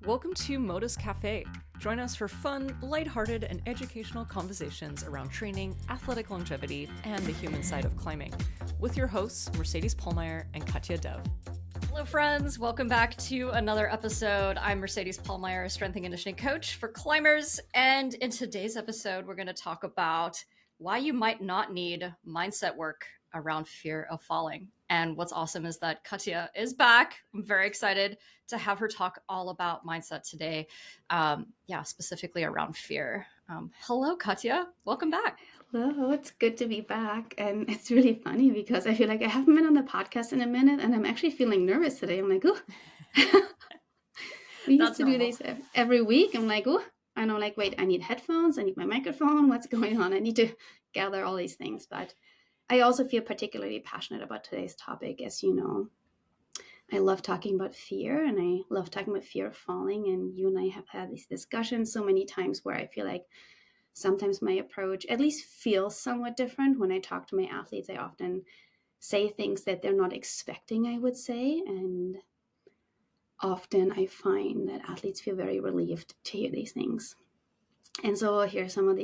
Welcome to Modus Cafe. Join us for fun, lighthearted, and educational conversations around training, athletic longevity, and the human side of climbing, with your hosts, Mercedes Pahlmeyer and Katja Dev. Hello, friends. Welcome back to another episode. I'm Mercedes Pahlmeyer, strength and conditioning coach for climbers. And in today's episode, we're going to talk about why you might not need mindset work around fear of falling. And what's awesome is that Katja is back. I'm very excited to have her talk all about mindset today. Specifically around fear. Hello, Katja. Welcome back. Hello, it's good to be back. And it's really funny because I feel like I haven't been on the podcast in a minute and I'm actually feeling nervous today. I'm like, oh, we used to do these every week. I'm like, oh, I know, like, wait, I need headphones. I need my microphone. What's going on? I need to gather all these things. But I also feel particularly passionate about today's topic. As you know, I love talking about fear and I love talking about fear of falling. And you and I have had these discussions so many times where I feel like sometimes my approach at least feels somewhat different. When I talk to my athletes, I often say things that they're not expecting, I would say. And often I find that athletes feel very relieved to hear these things. And so here's some of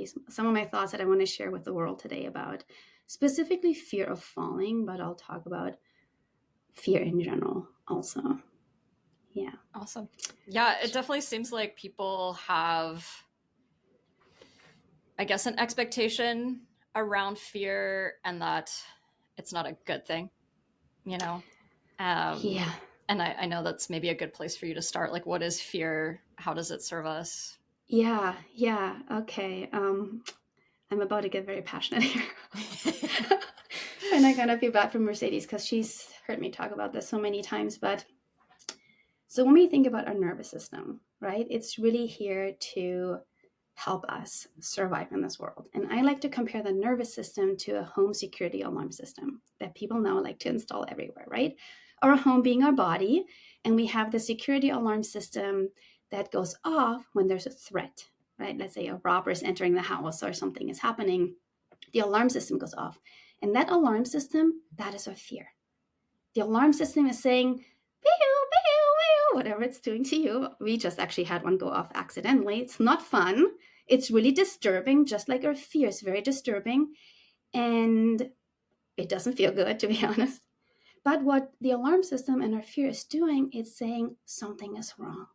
my thoughts that I want to share with the world today about specifically fear of falling, but I'll talk about fear in general also. Yeah. Awesome. Yeah, it definitely seems like people have, I guess, an expectation around fear and that it's not a good thing, you know? Yeah. And I know that's maybe a good place for you to start. Like, what is fear? How does it serve us? Yeah. Okay. I'm about to get very passionate here. And I kind of feel bad for Mercedes because she's heard me talk about this so many times. But so when we think about our nervous system, right, it's really here to help us survive in this world. And I like to compare the nervous system to a home security alarm system that people now like to install everywhere, right? Our home being our body, and we have the security alarm system that goes off when there's a threat, right? Let's say a robber is entering the house or something is happening. The alarm system goes off. And that alarm system, that is our fear. The alarm system is saying, pew, whatever it's doing to you. We just actually had one go off accidentally. It's not fun. It's really disturbing, just like our fear is very disturbing. And it doesn't feel good, to be honest. But what the alarm system and our fear is doing, it's saying something is wrong.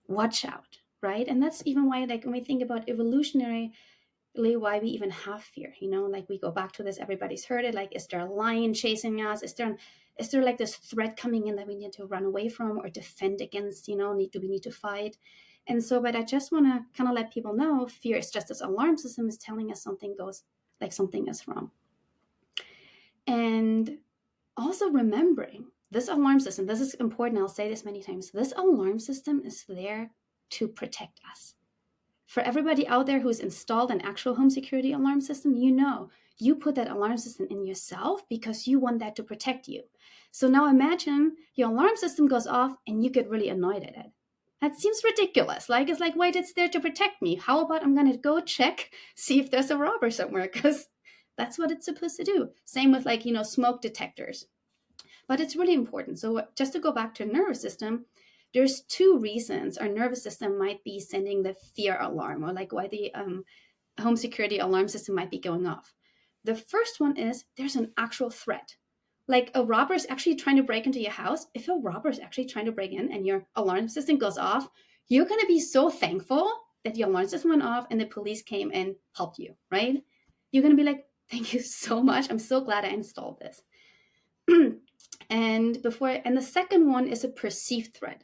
Watch out, right? And that's even why, like, when we think about evolutionary, why we even have fear, like we go back to this, everybody's heard it, like, is there a lion chasing us? Is there like this threat coming in that we need to run away from or defend against, do we need to fight? And so, but I just want to kind of let people know, fear is just this alarm system is telling us something is wrong. And also remembering this alarm system, this is important, I'll say this many times, this alarm system is there to protect us. For everybody out there who's installed an actual home security alarm system, you put that alarm system in yourself because you want that to protect you. So now imagine your alarm system goes off and you get really annoyed at it. That seems ridiculous. Like, it's like, wait, it's there to protect me. How about I'm going to go check, see if there's a robber somewhere, because that's what it's supposed to do. Same with smoke detectors. But it's really important. So just to go back to nervous system, there's two reasons our nervous system might be sending the fear alarm, or like why the home security alarm system might be going off. The first one is there's an actual threat. Like a robber is actually trying to break into your house. If a robber is actually trying to break in and your alarm system goes off, you're going to be so thankful that your alarm system went off and the police came and helped you, right? You're going to be like, thank you so much. I'm so glad I installed this. And the second one is a perceived threat.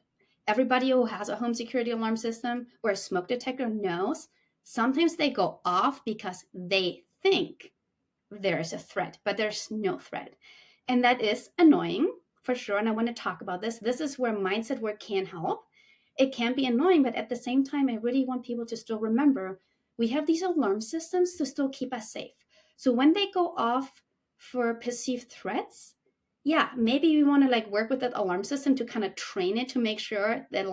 Everybody who has a home security alarm system or a smoke detector knows sometimes they go off because they think there is a threat, but there's no threat. And that is annoying for sure. And I want to talk about this. This is where mindset work can help. It can be annoying, but at the same time, I really want people to still remember we have these alarm systems to still keep us safe. So when they go off for perceived threats, yeah, maybe we want to work with that alarm system to kind of train it to make sure that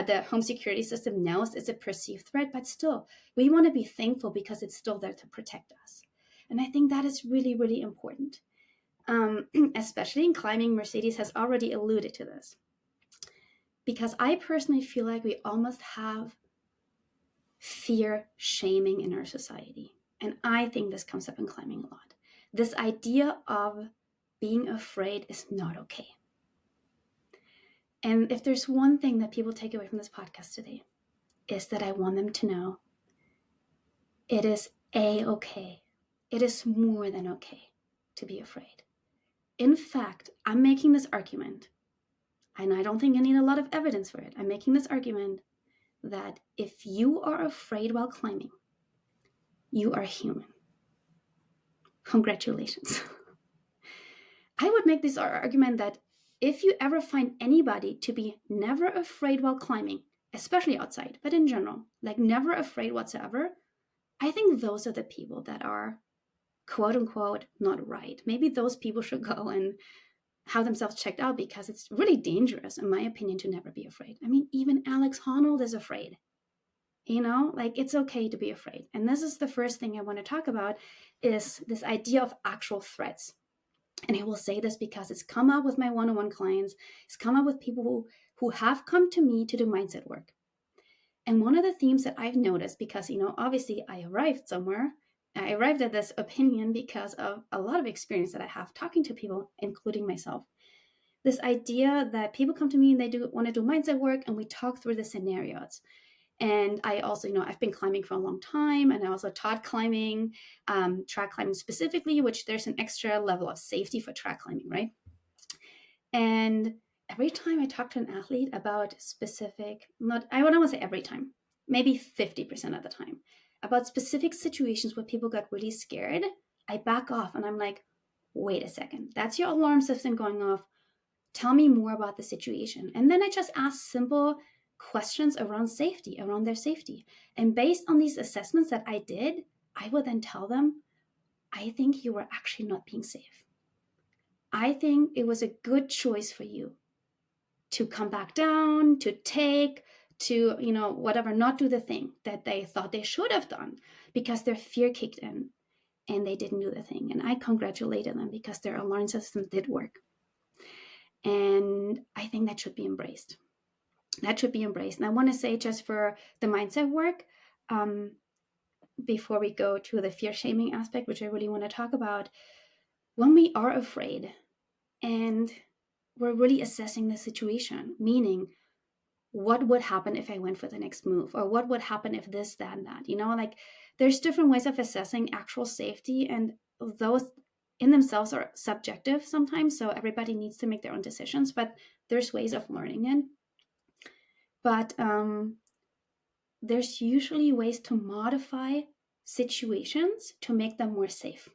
the home security system knows it's a perceived threat, but still, we want to be thankful because it's still there to protect us. And I think that is really, really important. Especially in climbing, Mercedes has already alluded to this. because I personally feel like we almost have fear shaming in our society. And I think this comes up in climbing a lot. This idea of being afraid is not okay. And if there's one thing that people take away from this podcast today, is that I want them to know it is a-okay. It is more than okay to be afraid. In fact, I'm making this argument, and I don't think I need a lot of evidence for it. I'm making this argument that if you are afraid while climbing, you are human. Congratulations. I would make this argument that if you ever find anybody to be never afraid while climbing, especially outside, but in general, like never afraid whatsoever, I think those are the people that are quote unquote not right. Maybe those people should go and have themselves checked out, because it's really dangerous, in my opinion, to never be afraid. I mean, even Alex Honnold is afraid. You know, like it's okay to be afraid. And this is the first thing I want to talk about, is this idea of actual threats. And I will say this because it's come up with my one-on-one clients. It's come up with people who have come to me to do mindset work. And one of the themes that I've noticed, because, you know, obviously I arrived somewhere, I arrived at this opinion because of a lot of experience that I have talking to people, including myself. This idea that people come to me and they want to do mindset work, and we talk through the scenarios. And I also, you know, I've been climbing for a long time, and I also taught climbing, track climbing specifically, which there's an extra level of safety for track climbing, right? And every time I talk to an athlete about specific, I don't want to say every time, maybe 50% of the time, about specific situations where people got really scared, I back off and I'm like, wait a second, that's your alarm system going off. Tell me more about the situation. And then I just ask simple questions around safety, around their safety. And based on these assessments that I did, I would then tell them, I think you were actually not being safe. I think it was a good choice for you to come back down, to take, to, you know, whatever, not do the thing that they thought they should have done, because their fear kicked in and they didn't do the thing. And I congratulated them because their alarm system did work. And I think that should be embraced. That should be embraced. And I want to say, just for the mindset work, before we go to the fear shaming aspect, which I really want to talk about, when we are afraid and we're really assessing the situation, meaning what would happen if I went for the next move, or what would happen if this, that, and that, you know, like there's different ways of assessing actual safety, and those in themselves are subjective sometimes. So everybody needs to make their own decisions, but there's ways of learning it. But there's usually ways to modify situations to make them more safe.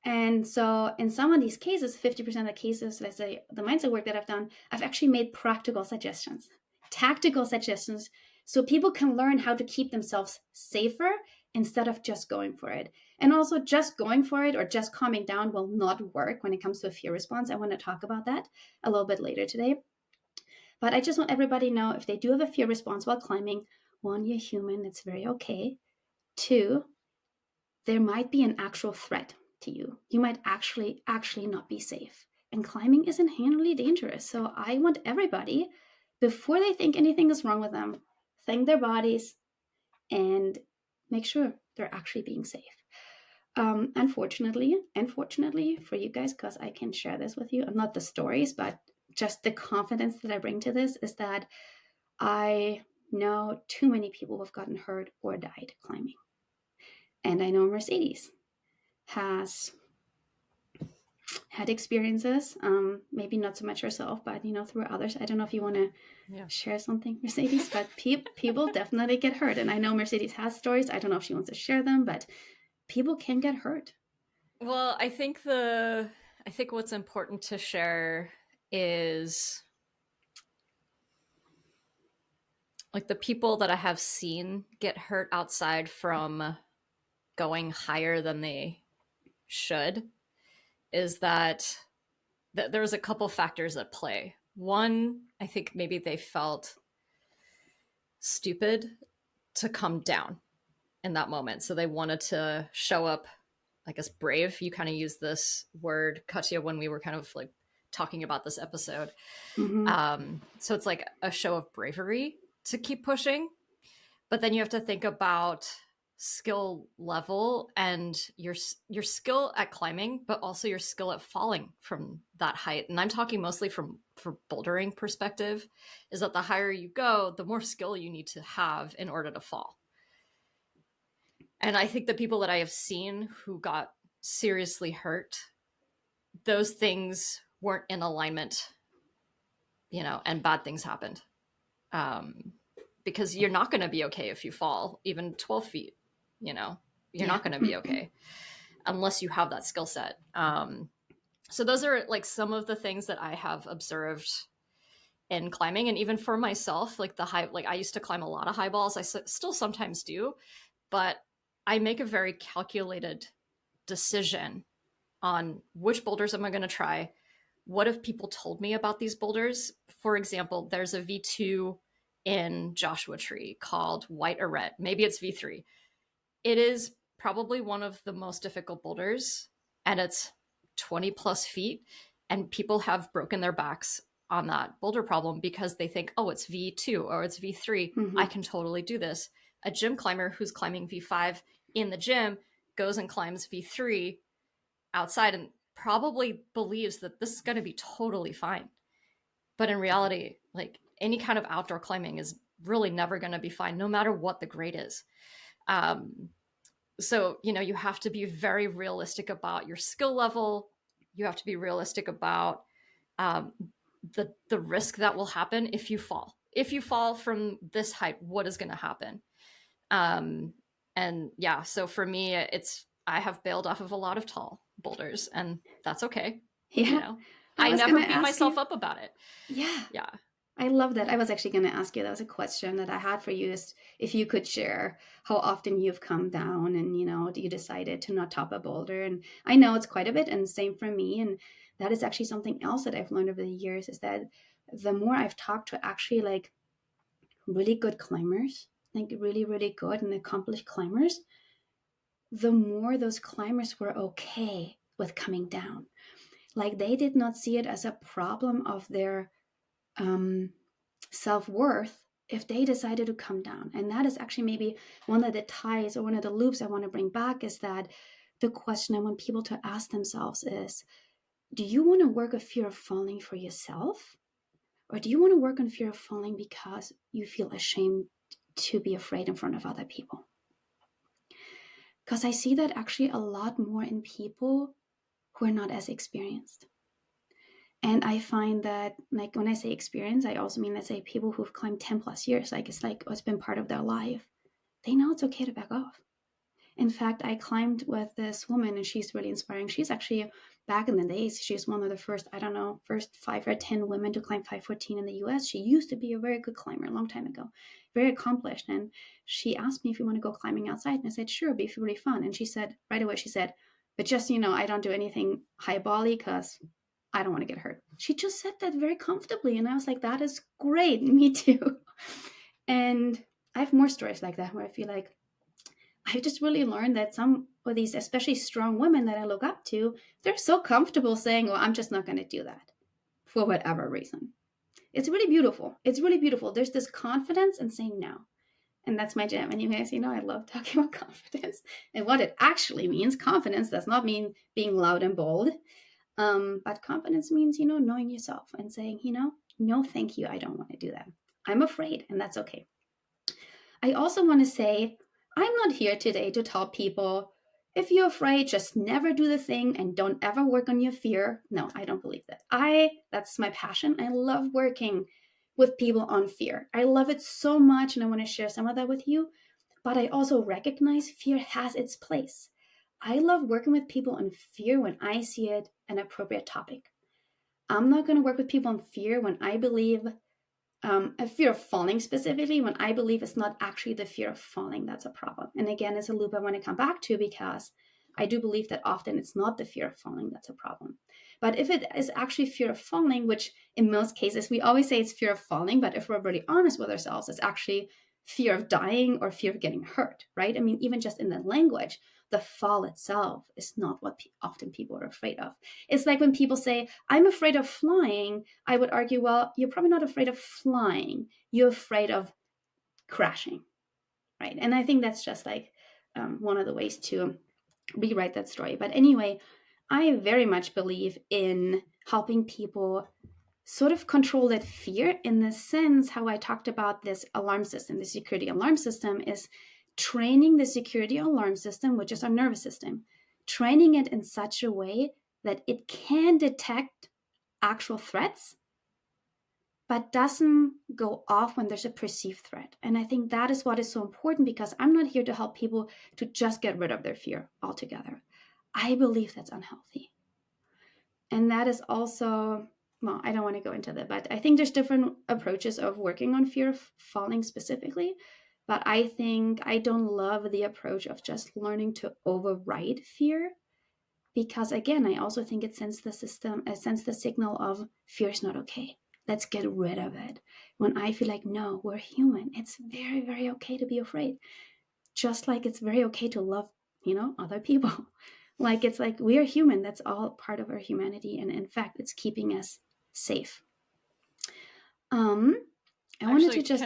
And so in some of these cases, 50% of the cases, let's say the mindset work that I've done, I've actually made practical suggestions, tactical suggestions, so people can learn how to keep themselves safer instead of just going for it. And also, just going for it or just calming down will not work when it comes to a fear response. I want to talk about that a little bit later today. But I just want everybody to know, if they do have a fear response while climbing, one, you're human, it's very okay. Two, there might be an actual threat to you. You might actually not be safe. And climbing is inherently dangerous. So I want everybody, before they think anything is wrong with them, thank their bodies and make sure they're actually being safe. Unfortunately for you guys, because I can share this with you, not the stories, but just the confidence that I bring to this, is that I know too many people who have gotten hurt or died climbing. And I know Mercedes has had experiences, maybe not so much herself, but, you know, through others. I don't know if you want to share something, Mercedes, but people definitely get hurt. And I know Mercedes has stories. I don't know if she wants to share them, but people can get hurt. Well, I think what's important to share is, like, the people that I have seen get hurt outside from going higher than they should, is that there was a couple factors at play. One, I think maybe they felt stupid to come down in that moment. So they wanted to show up, I guess, brave. You kind of used this word, Katja, when we were kind of like talking about this episode. Mm-hmm. So it's like a show of bravery to keep pushing, but then you have to think about skill level and your skill at climbing, but also your skill at falling from that height. And I'm talking mostly for bouldering perspective, is that the higher you go, the more skill you need to have in order to fall. And I think the people that I have seen who got seriously hurt, those things weren't in alignment, you know, and bad things happened. Because you're not going to be okay if you fall even 12 feet, you know, you're not going to be okay unless you have that skill set. So those are like some of the things that I have observed in climbing. And even for myself, like I used to climb a lot of high balls. I still sometimes do, but I make a very calculated decision on which boulders am I going to try. What have people told me about these boulders? For example, there's a V2 in Joshua Tree called White or Red. Maybe it's V3. It is probably one of the most difficult boulders, and it's 20 plus feet. And people have broken their backs on that boulder problem because they think, oh, it's V2 or it's V3. Mm-hmm. I can totally do this. A gym climber who's climbing V5 in the gym goes and climbs V3 outside and probably believes that this is going to be totally fine. But in reality, like any kind of outdoor climbing is really never going to be fine, no matter what the grade is. So, you know, you have to be very realistic about your skill level. You have to be realistic about the risk that will happen if you fall. If you fall from this height, what is going to happen? And yeah, so for me, I have bailed off of a lot of tall boulders, and that's okay. Yeah. You know, I never beat myself up about it. Yeah. Yeah. I love that. I was actually going to ask you, that was a question that I had for you, is if you could share how often you've come down and, you know, you decided to not top a boulder. And I know it's quite a bit, and same for me. And that is actually something else that I've learned over the years, is that the more I've talked to actually like really good climbers, like really, really good and accomplished climbers, the more those climbers were okay with coming down. Like they did not see it as a problem of their self-worth if they decided to come down. And that is actually maybe one of the ties or one of the loops I want to bring back, is that the question I want people to ask themselves is, do you want to work a fear of falling for yourself? Or do you want to work on fear of falling because you feel ashamed to be afraid in front of other people? Because I see that actually a lot more in people who are not as experienced. And I find that, like, when I say experience, I also mean, let's say, people who've climbed 10 plus years, like it's been part of their life. They know it's okay to back off. In fact, I climbed with this woman, and she's really inspiring. She's actually, back in the days, she's one of the first 5 or 10 women to climb 514 in the US. She used to be a very good climber a long time ago, very accomplished. And she asked me if we want to go climbing outside. And I said, sure, it'd be really fun. And she said, right away, but just, you know, I don't do anything high bally because I don't want to get hurt. She just said that very comfortably. And I was like, that is great. Me too. And I have more stories like that where I feel like I just really learned that some of these, especially strong women that I look up to, they're so comfortable saying, well, I'm just not going to do that for whatever reason. It's really beautiful. It's really beautiful. There's this confidence in saying no. And that's my jam. And you guys, you know, I love talking about confidence and what it actually means. Confidence does not mean being loud and bold. But confidence means, you know, knowing yourself and saying, you know, no, thank you. I don't want to do that. I'm afraid, and that's okay. I also want to say, I'm not here today to tell people, if you're afraid, just never do the thing and don't ever work on your fear. No, I don't believe that. That's my passion. I love working with people on fear. I love it so much, and I want to share some of that with you. But I also recognize fear has its place. I love working with people on fear when I see it an appropriate topic. I'm not going to work with people on fear when I believe, a fear of falling specifically, when I believe it's not actually the fear of falling that's a problem. And again, it's a loop I want to come back to, because I do believe that often it's not the fear of falling that's a problem. But if it is actually fear of falling, which in most cases, we always say it's fear of falling, but if we're really honest with ourselves, it's actually fear of dying or fear of getting hurt, right? I mean, even just in the language, the fall itself is not what often people are afraid of. It's like when people say, I'm afraid of flying, I would argue, well, you're probably not afraid of flying. You're afraid of crashing, right? And I think that's just like one of the ways to rewrite that story. But anyway, I very much believe in helping people sort of control that fear, in the sense how I talked about this alarm system. The security alarm system is training the security alarm system, which is our nervous system, training it in such a way that it can detect actual threats, but doesn't go off when there's a perceived threat. And I think that is what is so important, because I'm not here to help people to just get rid of their fear altogether. I believe that's unhealthy. And that is also, well, I don't want to go into that, but I think there's different approaches of working on fear of falling specifically. But I think I don't love the approach of just learning to override fear, because again, I also think it sends the signal of fear is not okay. Let's get rid of it. When I feel like, no, we're human. It's very, very okay to be afraid. Just like it's very okay to love, other people. Like, it's like, we are human. That's all part of our humanity. And in fact, it's keeping us safe. I wanted to just...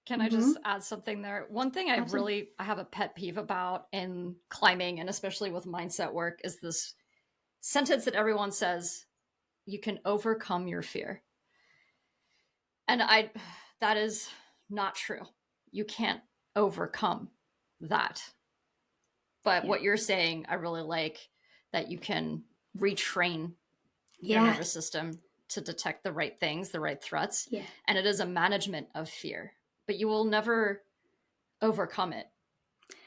Can I just add something there? One thing I have a pet peeve about in climbing, and especially with mindset work, is this sentence that everyone says, you can overcome your fear. And that is not true. You can't overcome that. But what you're saying, I really like, that you can retrain your nervous system to detect the right things, the right threats. Yeah. And it is a management of fear, but you will never overcome it.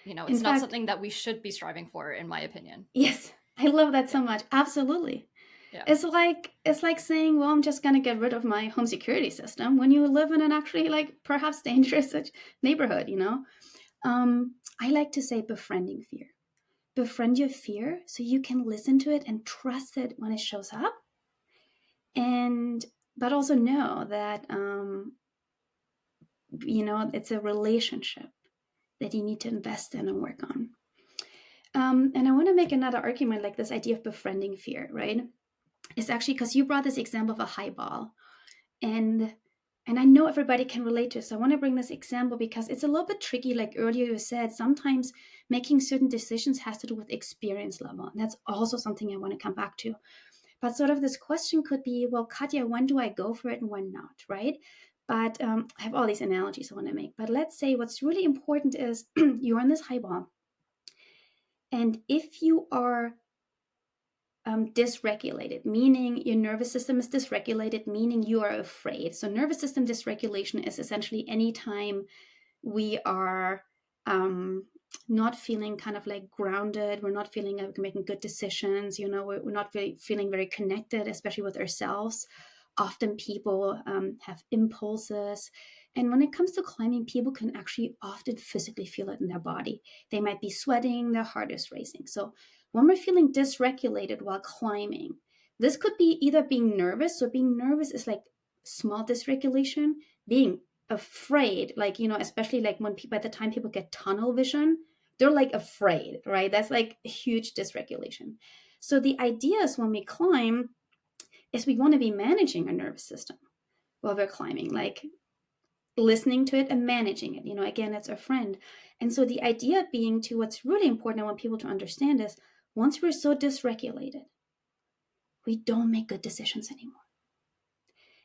It's not something that we should be striving for, in my opinion. Yes. I love that so much. Absolutely. Yeah. It's like saying, well, I'm just going to get rid of my home security system when you live in an actually perhaps dangerous neighborhood, I like to say befriending fear. Befriend your fear so you can listen to it and trust it when it shows up. But also know that, it's a relationship that you need to invest in and work on. And I want to make another argument, like this idea of befriending fear, right? It's actually because you brought this example of a highball. And I know everybody can relate to it. So I want to bring this example because it's a little bit tricky. Like earlier you said, sometimes making certain decisions has to do with experience level. And that's also something I want to come back to. But sort of this question could be, well, Katja, when do I go for it and when not, right? But I have all these analogies I want to make. But let's say what's really important is you're on this highball. And if you are dysregulated, meaning your nervous system is dysregulated, meaning you are afraid. So nervous system dysregulation is essentially any time we are not feeling kind of like grounded, we're not feeling like we're making good decisions, we're not really feeling very connected, especially with ourselves. Often people have impulses. And when it comes to climbing, people can actually often physically feel it in their body. They might be sweating, their heart is racing. So when we're feeling dysregulated while climbing, this could be either being nervous. So being nervous is like small dysregulation. Being afraid, especially like when by the time people get tunnel vision, they're like afraid, right? That's like a huge dysregulation. So the idea is when we climb is we want to be managing our nervous system while we're climbing, like listening to it and managing it. Again, it's our friend. And so the idea being to what's really important I want people to understand is once we're so dysregulated, we don't make good decisions anymore.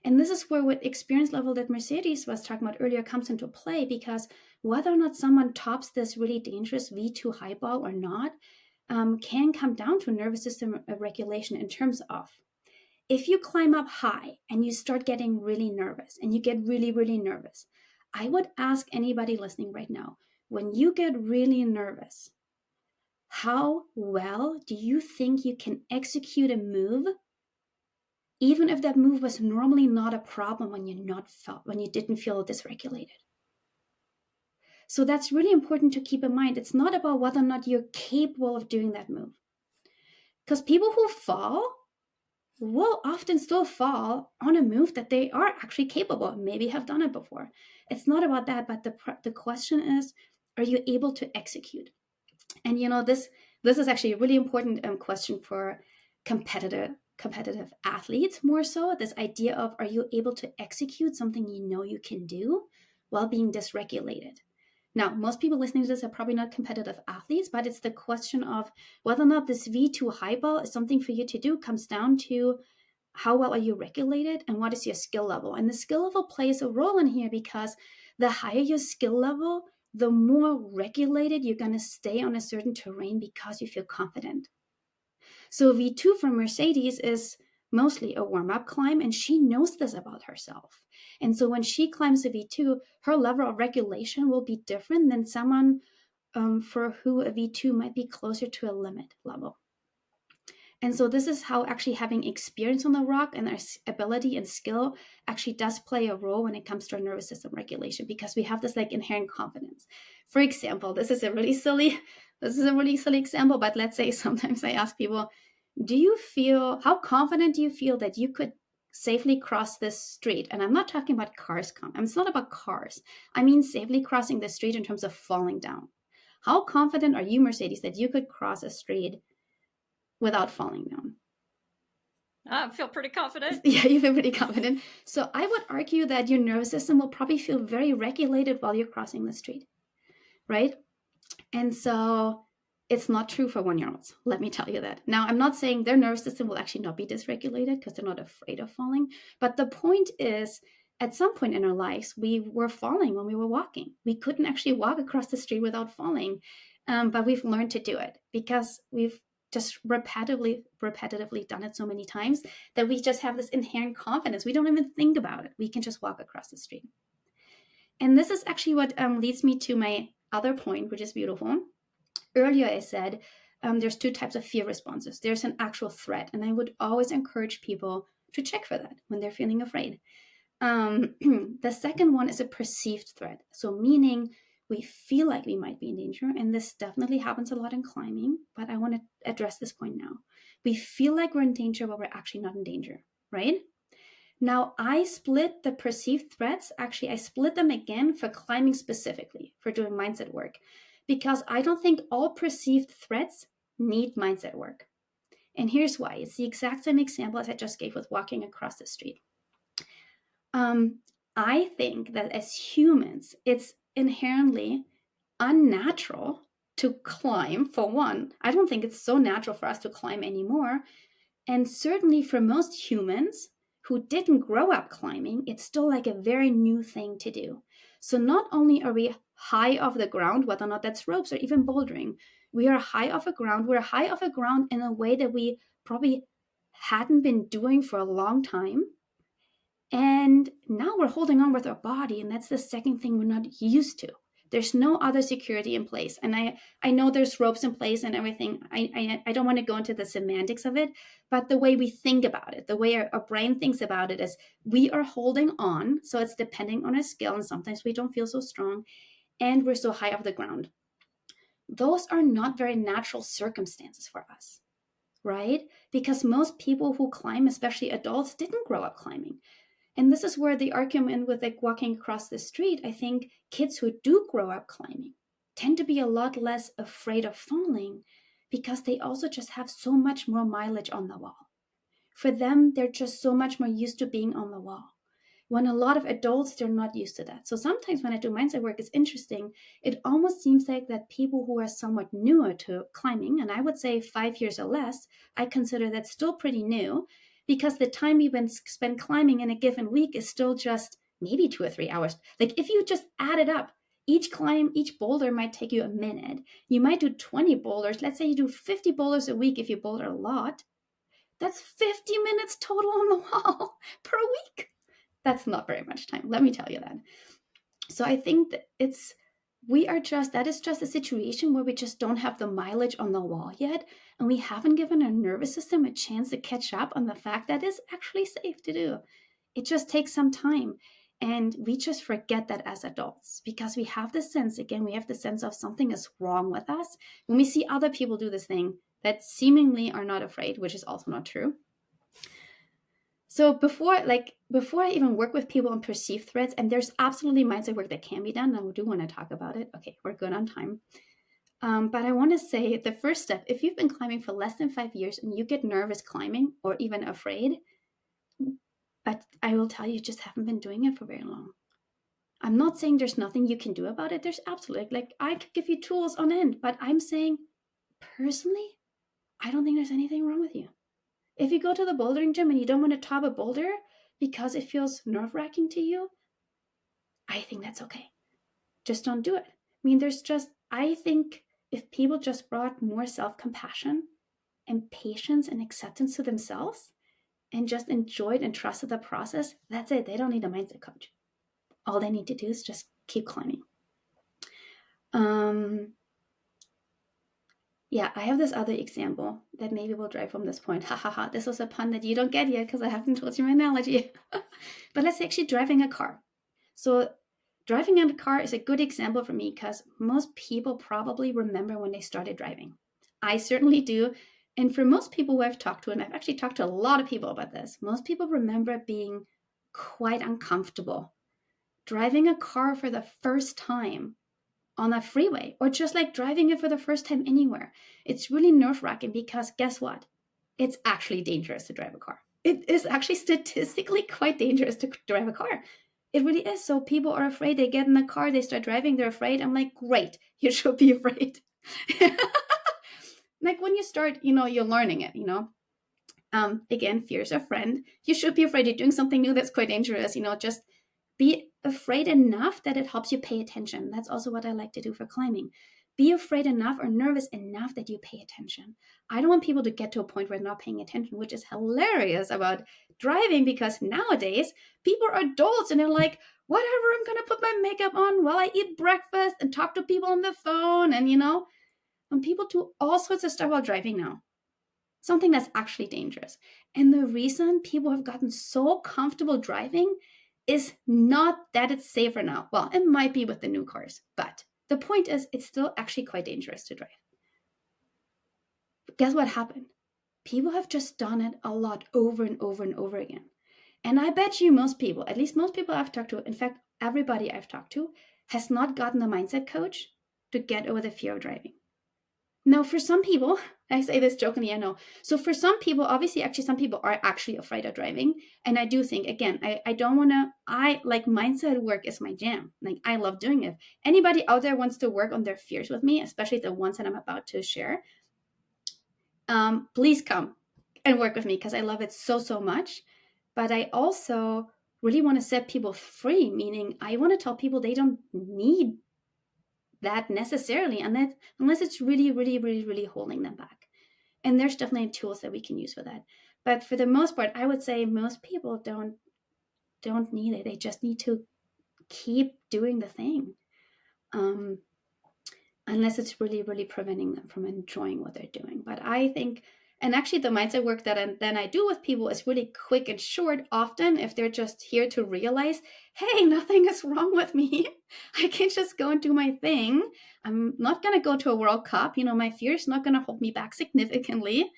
And this is where what experience level that Mercedes was talking about earlier comes into play, because whether or not someone tops this really dangerous V2 highball or not can come down to nervous system regulation in terms of if you climb up high and you start getting really nervous and you get really, really nervous, I would ask anybody listening right now, when you get really nervous, how well do you think you can execute a move, even if that move was normally not a problem when you didn't feel dysregulated? So that's really important to keep in mind. It's not about whether or not you're capable of doing that move. Because people who fall will often still fall on a move that they are actually capable, maybe have done it before. It's not about that, but the question is, are you able to execute? And this This is actually a really important question for competitive athletes, more so. This idea of, are you able to execute something you know you can do while being dysregulated? Now, most people listening to this are probably not competitive athletes, but it's the question of whether or not this V2 high ball is something for you to do comes down to how well are you regulated and what is your skill level. And the skill level plays a role in here, because the higher your skill level, the more regulated you're going to stay on a certain terrain because you feel confident. So V2 for Mercedes is mostly a warm-up climb, and she knows this about herself. And so when she climbs a V2, her level of regulation will be different than someone for who a V2 might be closer to a limit level. And so this is how actually having experience on the rock and our ability and skill actually does play a role when it comes to our nervous system regulation, because we have this like inherent confidence. For example, this is a really silly example, but let's say sometimes I ask people, how confident do you feel that you could safely cross this street? And I'm not talking about cars. It's not about cars. I mean safely crossing the street in terms of falling down. How confident are you, Mercedes, that you could cross a street without falling down? I feel pretty confident. Yeah, you feel pretty confident. So I would argue that your nervous system will probably feel very regulated while you're crossing the street, right? And so it's not true for 1-year-olds. Let me tell you that. Now, I'm not saying their nervous system will actually not be dysregulated because they're not afraid of falling. But the point is, at some point in our lives, we were falling when we were walking. We couldn't actually walk across the street without falling. But we've learned to do it because we've just repetitively done it so many times that we just have this inherent confidence. We don't even think about it. We can just walk across the street. And this is actually what leads me to my other point, which is beautiful. Earlier, I said there's two types of fear responses. There's an actual threat, and I would always encourage people to check for that when they're feeling afraid. The second one is a perceived threat. So meaning we feel like we might be in danger, and this definitely happens a lot in climbing, but I want to address this point now. We feel like we're in danger, but we're actually not in danger, right? Now, I split the perceived threats. Actually, I split them again for climbing specifically, for doing mindset work, because I don't think all perceived threats need mindset work. And here's why. It's the exact same example as I just gave with walking across the street. I think that as humans, it's inherently unnatural to climb, for one. I don't think it's so natural for us to climb anymore. And certainly for most humans who didn't grow up climbing, it's still like a very new thing to do. So not only are we high off the ground, whether or not that's ropes or even bouldering, we are high off the ground. We're high off the ground in a way that we probably hadn't been doing for a long time. And now we're holding on with our body, and that's the second thing we're not used to. There's no other security in place. And I know there's ropes in place and everything. I don't want to go into the semantics of it, but the way we think about it, the way our brain thinks about it is we are holding on. So it's depending on our skill, and sometimes we don't feel so strong, and we're so high off the ground. Those are not very natural circumstances for us, right? Because most people who climb, especially adults, didn't grow up climbing. And this is where the argument with like walking across the street, I think kids who do grow up climbing tend to be a lot less afraid of falling because they also just have so much more mileage on the wall. For them, they're just so much more used to being on the wall. When a lot of adults, they're not used to that. So sometimes when I do mindset work, it's interesting. It almost seems like that people who are somewhat newer to climbing, and I would say 5 years or less, I consider that still pretty new, because the time you spend climbing in a given week is still just maybe 2 or 3 hours. Like if you just add it up, each boulder might take you a minute. You might do 20 boulders. Let's say you do 50 boulders a week if you boulder a lot. That's 50 minutes total on the wall per week. That's not very much time, let me tell you that. So I think that that is just a situation where we just don't have the mileage on the wall yet, and we haven't given our nervous system a chance to catch up on the fact that it's actually safe to do. It just takes some time, and we just forget that as adults because we have the sense of something is wrong with us when we see other people do this thing that seemingly are not afraid, which is also not true. So before I even work with people on perceived threats, and there's absolutely mindset work that can be done, and I do want to talk about it. Okay, we're good on time. But I want to say the first step, if you've been climbing for less than 5 years and you get nervous climbing or even afraid, but I will tell you, just haven't been doing it for very long. I'm not saying there's nothing you can do about it. There's absolutely, like, I could give you tools on end, but I'm saying personally, I don't think there's anything wrong with you. If you go to the bouldering gym and you don't want to top a boulder because it feels nerve-wracking to you, I think that's okay. Just don't do it. I mean, I think if people just brought more self-compassion and patience and acceptance to themselves and just enjoyed and trusted the process, that's it. They don't need a mindset coach. All they need to do is just keep climbing. Yeah, I have this other example that maybe will drive home this point. Ha ha ha. This was a pun that you don't get yet because I haven't told you my analogy. But let's say actually driving a car. So driving in a car is a good example for me because most people probably remember when they started driving. I certainly do. And for most people who I've talked to, and I've actually talked to a lot of people about this, most people remember being quite uncomfortable driving a car for the first time on a freeway, or just like driving it for the first time anywhere. It's really nerve-wracking because guess what? It's actually dangerous to drive a car. It is actually statistically quite dangerous to drive a car. It really is. So people are afraid. They get in the car, they start driving, they're afraid. I'm like, great, you should be afraid. Like when you start, you're learning it, again, fear's a friend. You should be afraid. You're doing something new that's quite dangerous, just be afraid enough that it helps you pay attention. That's also what I like to do for climbing. Be afraid enough or nervous enough that you pay attention. I don't want people to get to a point where they're not paying attention, which is hilarious about driving because nowadays people are adults and they're like, whatever, I'm going to put my makeup on while I eat breakfast and talk to people on the phone. And, and people do all sorts of stuff while driving now. Something that's actually dangerous. And the reason people have gotten so comfortable driving is not that it's safer now. Well, it might be with the new cars, but the point is it's still actually quite dangerous to drive. But guess what happened? People have just done it a lot over and over and over again. And I bet you most people, at least most people I've talked to, in fact, everybody I've talked to, has not gotten a mindset coach to get over the fear of driving. Now, for some people, I say this jokingly, I know. So for some people, obviously, actually, some people are actually afraid of driving. And I do think, again, I don't want to, mindset work is my jam. Like, I love doing it. Anybody out there wants to work on their fears with me, especially the ones that I'm about to share, please come and work with me because I love it so, so much. But I also really want to set people free, meaning I want to tell people they don't need that necessarily, and unless it's really, really, really, really holding them back. And there's definitely tools that we can use for that. But for the most part, I would say most people don't need it. They just need to keep doing the thing, unless it's really, really preventing them from enjoying what they're doing. But I think, and actually the mindset work that I do with people is really quick and short often if they're just here to realize, hey, nothing is wrong with me. I can just go and do my thing. I'm not going to go to a World Cup. My fear is not going to hold me back significantly.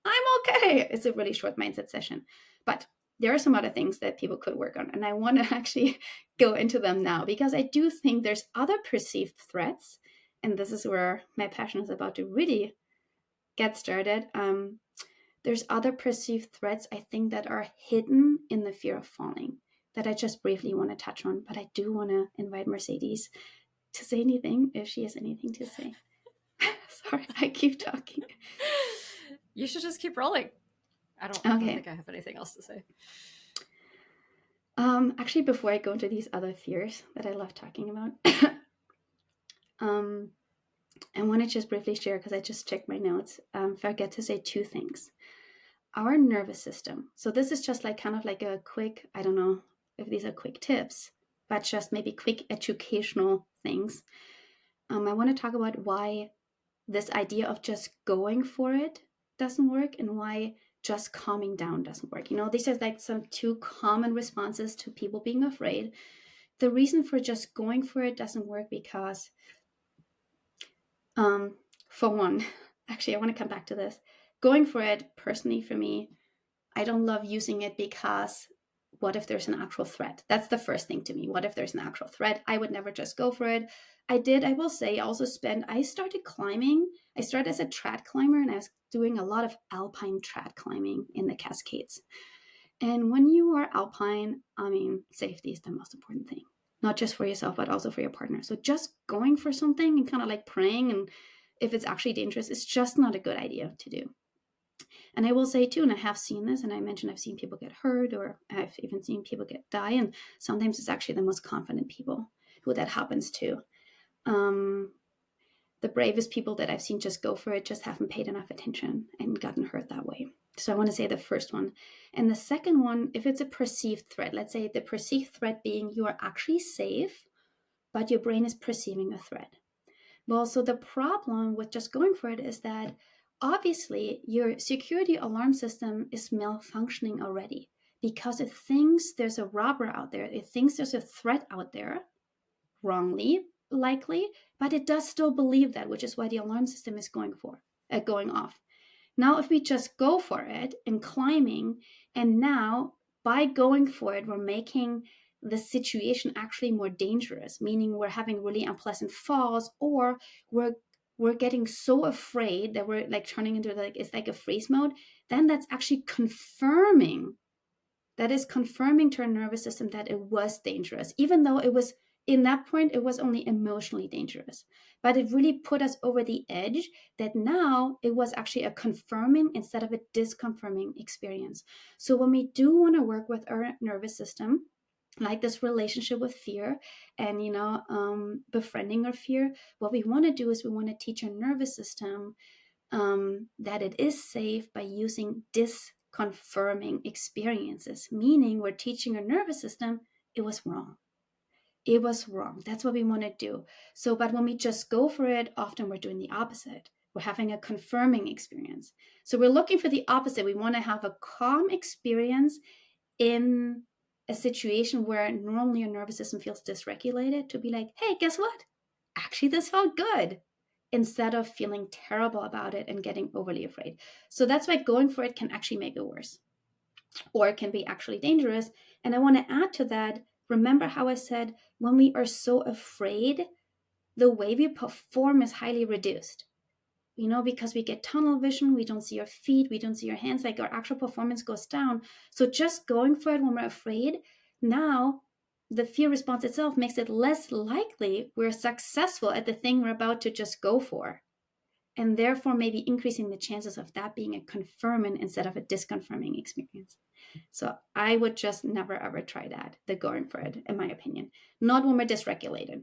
I'm okay. It's a really short mindset session. But there are some other things that people could work on. And I want to actually go into them now because I do think there's other perceived threats. And this is where my passion is about to really get started. There's other perceived threats, I think, that are hidden in the fear of falling that I just briefly want to touch on. But I do want to invite Mercedes to say anything if she has anything to say. Sorry, I keep talking. You should just keep rolling. I don't think I have anything else to say. Actually, before I go into these other fears that I love talking about, I want to just briefly share, because I just checked my notes, forget to say two things. Our nervous system. So this is just like kind of like a quick, I don't know if these are quick tips, but just maybe quick educational things. I want to talk about why this idea of just going for it doesn't work and why just calming down doesn't work. These are like some two common responses to people being afraid. The reason for just going for it doesn't work because, for one, actually, I want to come back to this. Going for it, personally, for me, I don't love using it because what if there's an actual threat? That's the first thing to me. What if there's an actual threat? I would never just go for it. I will say, I started climbing. I started as a trad climber, and I was doing a lot of alpine trad climbing in the Cascades. And when you are alpine, safety is the most important thing, not just for yourself, but also for your partner. So just going for something and kind of like praying, and if it's actually dangerous, it's just not a good idea to do. And I will say too, and I have seen this, and I mentioned I've seen people get hurt, or I've even seen people die, and sometimes it's actually the most confident people who that happens to. The bravest people that I've seen just go for it just haven't paid enough attention and gotten hurt that way. So I want to say the first one. And the second one, if it's a perceived threat, let's say the perceived threat being you are actually safe, but your brain is perceiving a threat. Well, so the problem with just going for it is that obviously your security alarm system is malfunctioning already because it thinks there's a robber out there. It thinks there's a threat out there, wrongly, likely, but it does still believe that, which is why the alarm system is going off. Now, if we just go for it and climbing, and now by going for it, we're making the situation actually more dangerous, meaning we're having really unpleasant falls, or we're getting so afraid that we're like turning into it's like a freeze mode, then that's actually confirming to our nervous system that it was dangerous, even though it was in that point, it was only emotionally dangerous. But it really put us over the edge that now it was actually a confirming instead of a disconfirming experience. So when we do want to work with our nervous system, like this relationship with fear and, befriending our fear, what we want to do is we want to teach our nervous system that it is safe by using disconfirming experiences, meaning we're teaching our nervous system it was wrong. It was wrong. That's what we want to do. So, but when we just go for it, often we're doing the opposite. We're having a confirming experience. So we're looking for the opposite. We want to have a calm experience in a situation where normally your nervous system feels dysregulated, to be like, hey, guess what? Actually, this felt good, instead of feeling terrible about it and getting overly afraid. So that's why going for it can actually make it worse, or it can be actually dangerous. And I want to add to that, remember how I said when we are so afraid, the way we perform is highly reduced. Because we get tunnel vision, we don't see our feet, we don't see our hands, like our actual performance goes down. So just going for it when we're afraid, now the fear response itself makes it less likely we're successful at the thing we're about to just go for. And therefore maybe increasing the chances of that being a confirming instead of a disconfirming experience. So I would just never ever try that, the going for it, in my opinion. Not when we're dysregulated.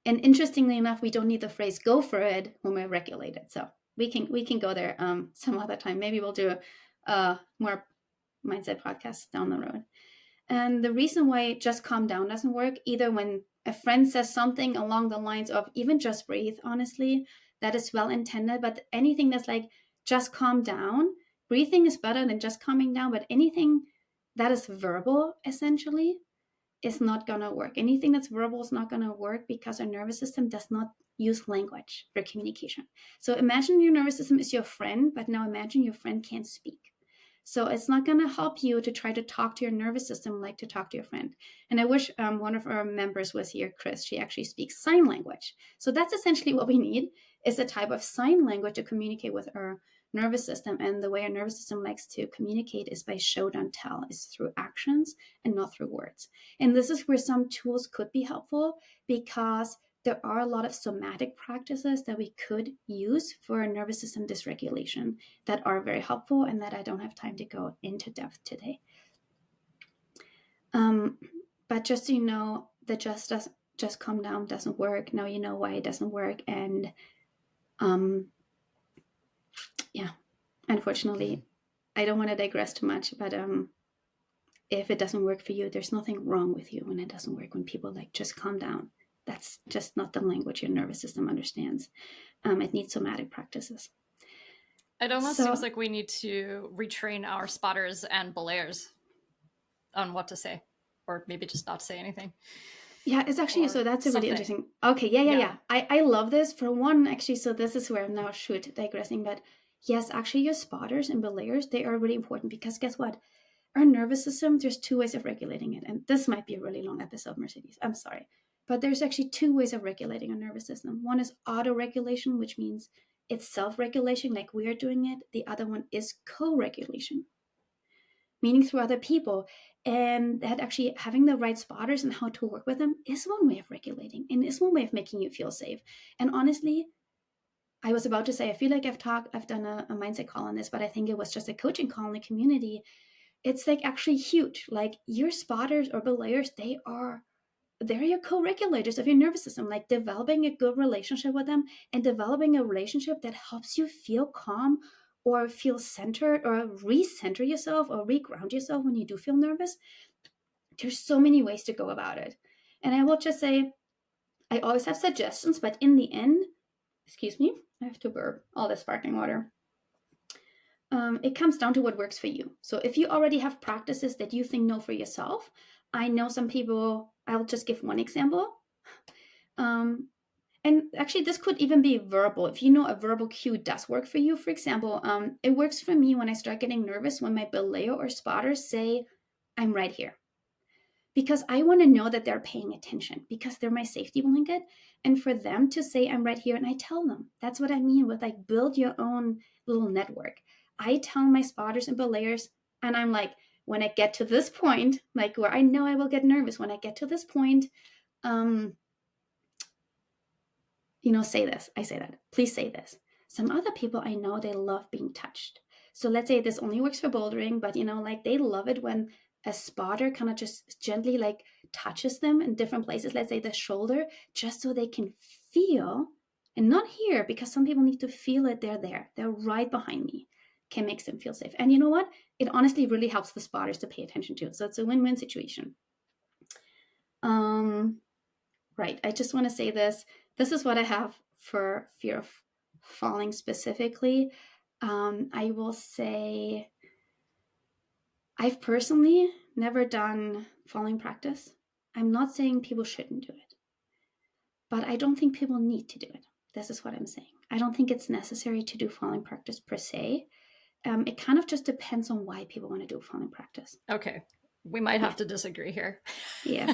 And interestingly enough, we don't need the phrase "go for it" when we're regulated. So we can go there some other time. Maybe we'll do more mindset podcasts down the road. And the reason why just calm down doesn't work, either when a friend says something along the lines of even just breathe, honestly, that is well intended, but anything that's like just calm down, breathing is better than just calming down, but anything that is verbal essentially is not going to work. Anything that's verbal is not going to work because our nervous system does not use language for communication. So imagine your nervous system is your friend, but now imagine your friend can't speak. So it's not going to help you to try to talk to your nervous system like to talk to your friend. And I wish one of our members was here, Chris. She actually speaks sign language. So that's essentially what we need, is a type of sign language to communicate with our nervous system. And the way our nervous system likes to communicate is by show, don't tell. It's through actions and not through words. And this is where some tools could be helpful, because there are a lot of somatic practices that we could use for nervous system dysregulation that are very helpful, and that I don't have time to go into depth today. But just so you know, the just calm down doesn't work. Now you know why it doesn't work. And unfortunately, I don't want to digress too much, but if it doesn't work for you, there's nothing wrong with you when it doesn't work, when people like just calm down. That's just not the language your nervous system understands. It needs somatic practices. It almost seems like we need to retrain our spotters and belayers on what to say, or maybe just not say anything. Yeah, it's actually, so that's a really interesting. Okay, yeah. I love this. For one, actually, so this is where I'm now digressing, but yes, actually your spotters and belayers, they are really important, because guess what? Our nervous system, there's two ways of regulating it. And this might be a really long episode, Mercedes. I'm sorry. But there's actually two ways of regulating our nervous system. One is auto-regulation, which means it's self-regulation, like we are doing it. The other one is co-regulation, meaning through other people. And that actually having the right spotters and how to work with them is one way of regulating and is one way of making you feel safe. And honestly, I was about to say, I feel like I've done a mindset call on this, but I think it was just a coaching call in the community. It's like actually huge. Like your spotters or belayers, they're your co-regulators of your nervous system, like developing a good relationship with them and developing a relationship that helps you feel calm or feel centered or recenter yourself or reground yourself when you do feel nervous. There's so many ways to go about it. And I will just say, I always have suggestions, but in the end, excuse me, I have to burp all this sparkling water. It comes down to what works for you. So if you already have practices that you think know for yourself, I know some people, I'll just give one example. And actually, this could even be verbal. If you know a verbal cue does work for you, for example, it works for me when I start getting nervous when my belayer or spotters say, I'm right here. Because I want to know that they're paying attention because they're my safety blanket. And for them to say, I'm right here, and I tell them, that's what I mean with like build your own little network. I tell my spotters and belayers, and I'm like, when I get to this point, like where I know I will get nervous, when I get to this point, say this. I say that. Please say this. Some other people I know, they love being touched. So let's say this only works for bouldering, but like they love it when a spotter kind of just gently like touches them in different places. Let's say the shoulder, just so they can feel and not hear, because some people need to feel it. They're there. They're right behind me. Can make them feel safe. And you know what? It honestly really helps the spotters to pay attention to. So it's a win-win situation. Right. I just want to say this. This is what I have for fear of falling specifically. I will say I've personally never done falling practice. I'm not saying people shouldn't do it, but I don't think people need to do it. This is what I'm saying. I don't think it's necessary to do falling practice per se. It kind of just depends on why people want to do falling practice. Okay. We might have to disagree here. Yeah.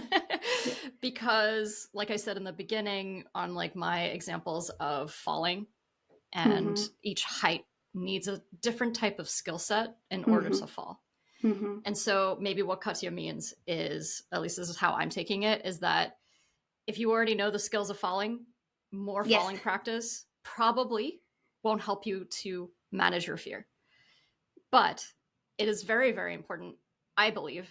Because like I said in the beginning, on like my examples of falling, and each height needs a different type of skill set in order to fall. And so maybe what Katja means is, at least this is how I'm taking it, is that if you already know the skills of falling, more falling practice probably won't help you to manage your fear. But it is very, very important, I believe,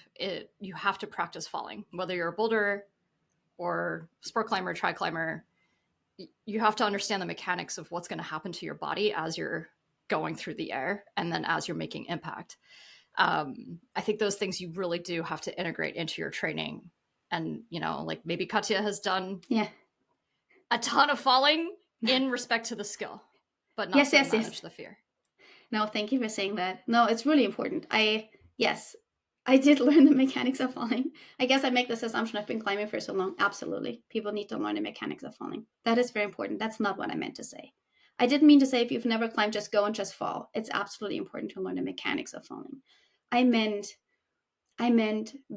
you have to practice falling. Whether you're a boulderer or sport climber, tri climber, you have to understand the mechanics of what's going to happen to your body as you're going through the air and then as you're making impact. I think those things you really do have to integrate into your training. And, like maybe Katja has done a ton of falling in respect to the skill, but not to manage the fear. No, thank you for saying that. No, it's really important. I did learn the mechanics of falling. I guess I make this assumption I've been climbing for so long. Absolutely. People need to learn the mechanics of falling. That is very important. That's not what I meant to say. I didn't mean to say if you've never climbed, just go and just fall. It's absolutely important to learn the mechanics of falling. I meant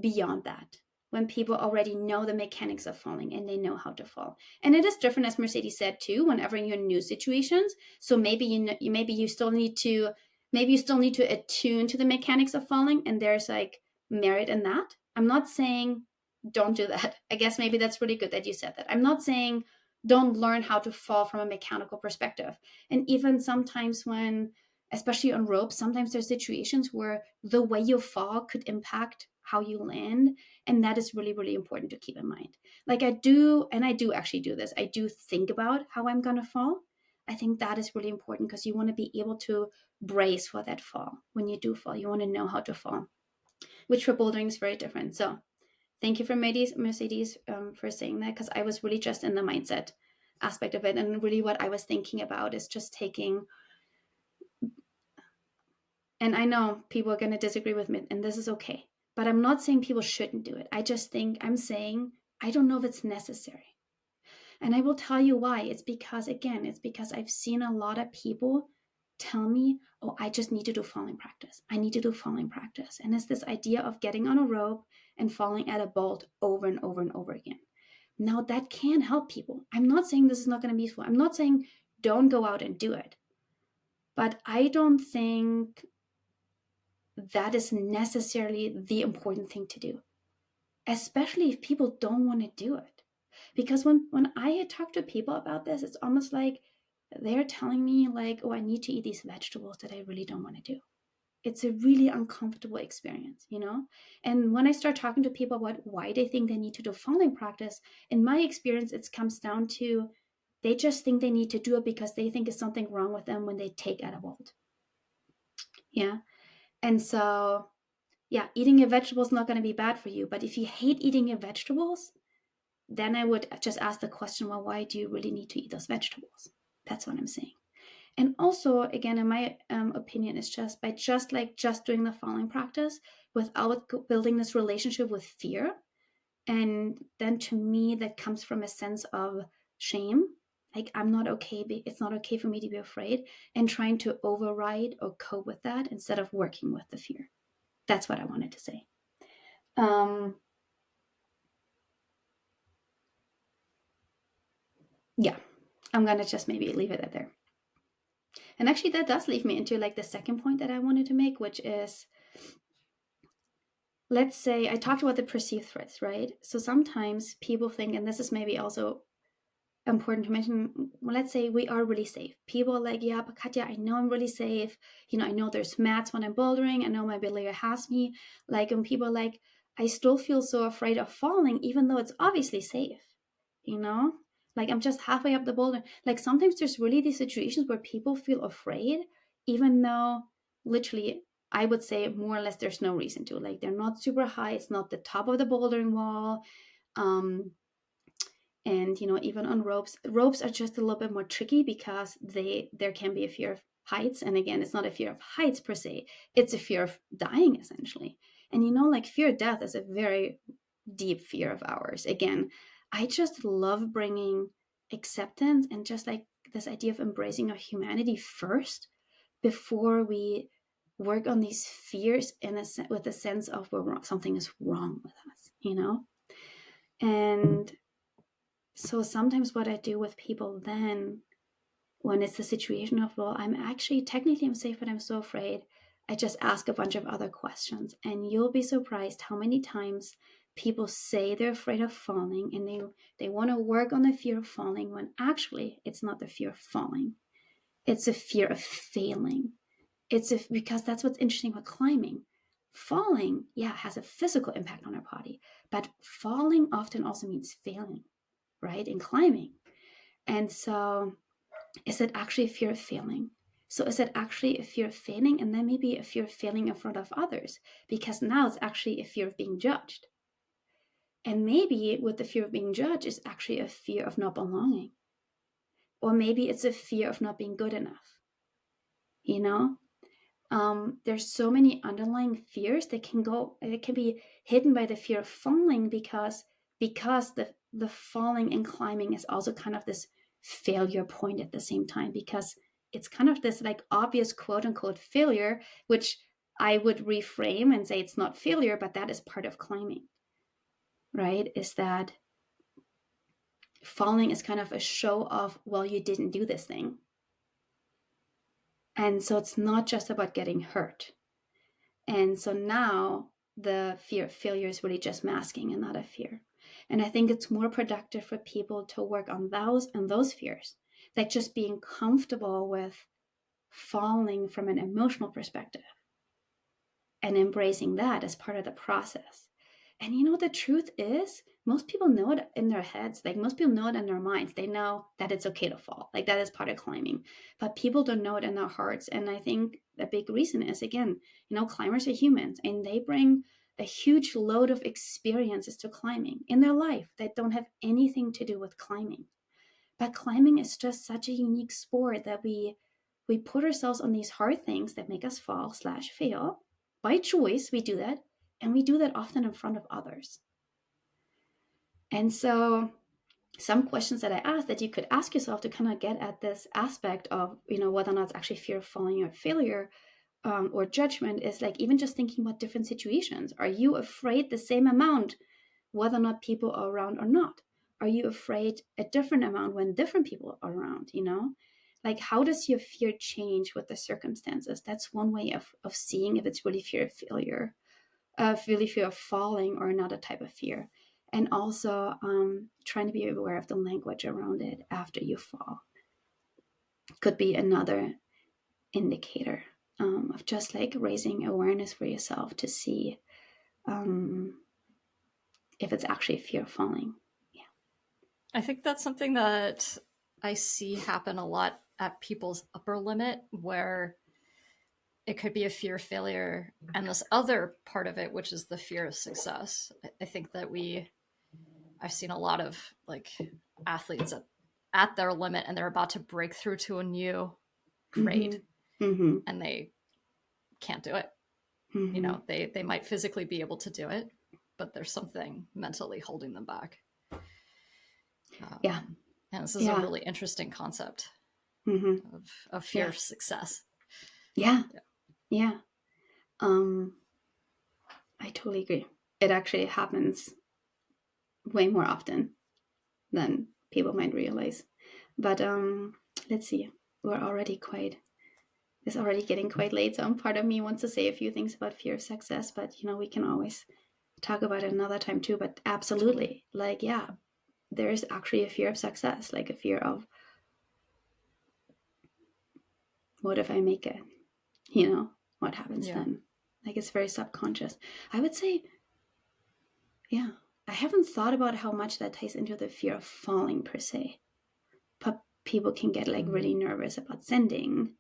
beyond that. When people already know the mechanics of falling and they know how to fall. And it is different, as Mercedes said too, whenever you're in new situations. So maybe you still need to attune to the mechanics of falling, and there's like merit in that. I'm not saying don't do that. I guess maybe that's really good that you said that. I'm not saying don't learn how to fall from a mechanical perspective. And even sometimes when, especially on ropes, sometimes there's situations where the way you fall could impact how you land. And that is really, really important to keep in mind. Like I do actually do this. I do think about how I'm going to fall. I think that is really important because you want to be able to brace for that fall. When you do fall, you want to know how to fall, which for bouldering is very different. So thank you for Mercedes for saying that, because I was really just in the mindset aspect of it. And really what I was thinking about is just taking, and I know people are going to disagree with me, and this is okay. But I'm not saying people shouldn't do it. I'm saying I don't know if it's necessary. And I will tell you why. It's because I've seen a lot of people tell me, oh, I just need to do falling practice. I need to do falling practice. And it's this idea of getting on a rope and falling at a bolt over and over and over again. Now that can help people. I'm not saying this is not going to be useful. I'm not saying don't go out and do it. But I don't think that is necessarily the important thing to do, especially if people don't want to do it. Because when I had talked to people about this, it's almost like they're telling me like, oh, I need to eat these vegetables that I really don't want to do. It's a really uncomfortable experience, you know? And when I start talking to people about why they think they need to do falling practice, in my experience, it comes down to they just think they need to do it because they think there's something wrong with them when they take at a bolt. Yeah. And so, yeah, eating your vegetables is not going to be bad for you. But if you hate eating your vegetables, then I would just ask the question, well, why do you really need to eat those vegetables? That's what I'm saying. And also, again, in my opinion, it's just by just doing the falling practice without building this relationship with fear. And then to me, that comes from a sense of shame. Like, I'm not okay. It's not okay for me to be afraid, and trying to override or cope with that instead of working with the fear. That's what I wanted to say. Yeah, I'm going to just maybe leave it at there. And actually, that does leave me into like the second point that I wanted to make, which is, let's say I talked about the perceived threats, right? So sometimes people think, and this is maybe also important to mention, well, let's say we are really safe. People are like, yeah, but Katja, I know I'm really safe. You know, I know there's mats when I'm bouldering. I know my belayer has me. Like, when people are like, I still feel so afraid of falling, even though it's obviously safe, you know? Like, I'm just halfway up the boulder. Like, sometimes there's really these situations where people feel afraid, even though literally, I would say more or less there's no reason to. Like, they're not super high. It's not the top of the bouldering wall. And, you know, even on ropes are just a little bit more tricky because there can be a fear of heights. And again, it's not a fear of heights per se. It's a fear of dying, essentially. And, you know, like fear of death is a very deep fear of ours. Again, I just love bringing acceptance and just like this idea of embracing our humanity first before we work on these fears with a sense of something is wrong with us, you know? And so sometimes what I do with people then, when it's the situation of, well, technically I'm safe, but I'm so afraid, I just ask a bunch of other questions. And you'll be surprised how many times people say they're afraid of falling and they want to work on the fear of falling, when actually it's not the fear of falling. It's a fear of failing. Because that's what's interesting about climbing. Falling, yeah, has a physical impact on our body, but falling often also means failing, right? In climbing. And so is it actually a fear of failing? So is it actually a fear of failing, and then maybe a fear of failing in front of others? Because now it's actually a fear of being judged. And maybe with the fear of being judged is actually a fear of not belonging. Or maybe it's a fear of not being good enough. You know? There's so many underlying fears that can be hidden by the fear of falling, because the falling and climbing is also kind of this failure point at the same time, because it's kind of this like obvious quote unquote failure, which I would reframe and say it's not failure, but that is part of climbing, right? Is that falling is kind of a show of, well, you didn't do this thing. And so it's not just about getting hurt. And so now the fear of failure is really just masking and not a fear. And I think it's more productive for people to work on those fears, like just being comfortable with falling from an emotional perspective and embracing that as part of the process. And you know, the truth is, most people know it in their heads. Like, most people know it in their minds. They know that it's okay to fall. Like, that is part of climbing. But people don't know it in their hearts. And I think a big reason is, again, you know, climbers are humans, and they bring a huge load of experiences to climbing in their life that don't have anything to do with climbing. But climbing is just such a unique sport that we put ourselves on these hard things that make us fall/fail. By choice, we do that. And we do that often in front of others. And so some questions that I asked that you could ask yourself to kind of get at this aspect of, whether or not it's actually fear of falling or failure, or judgment, is like even just thinking about different situations. Are you afraid the same amount whether or not people are around or not? Are you afraid a different amount when different people are around? Like, how does your fear change with the circumstances? That's one way of seeing if it's really fear of failure, really fear of falling, or another type of fear. And also trying to be aware of the language around it after you fall could be another indicator of just like raising awareness for yourself to see if it's actually fear of falling. Yeah. I think that's something that I see happen a lot at people's upper limit, where it could be a fear of failure and this other part of it, which is the fear of success. I think that I've seen a lot of like athletes at their limit, and they're about to break through to a new grade, and they can't do it. They might physically be able to do it, but there's something mentally holding them back. And this is a really interesting concept of fear of success. Yeah. I totally agree. It actually happens way more often than people might realize. But let's see. It's already getting quite late. So part of me wants to say a few things about fear of success, but we can always talk about it another time too. But absolutely, like, yeah, there is actually a fear of success, like a fear of, what if I make it? What happens then? Like, it's very subconscious. I would say, yeah, I haven't thought about how much that ties into the fear of falling per se. But people can get like really nervous about sending.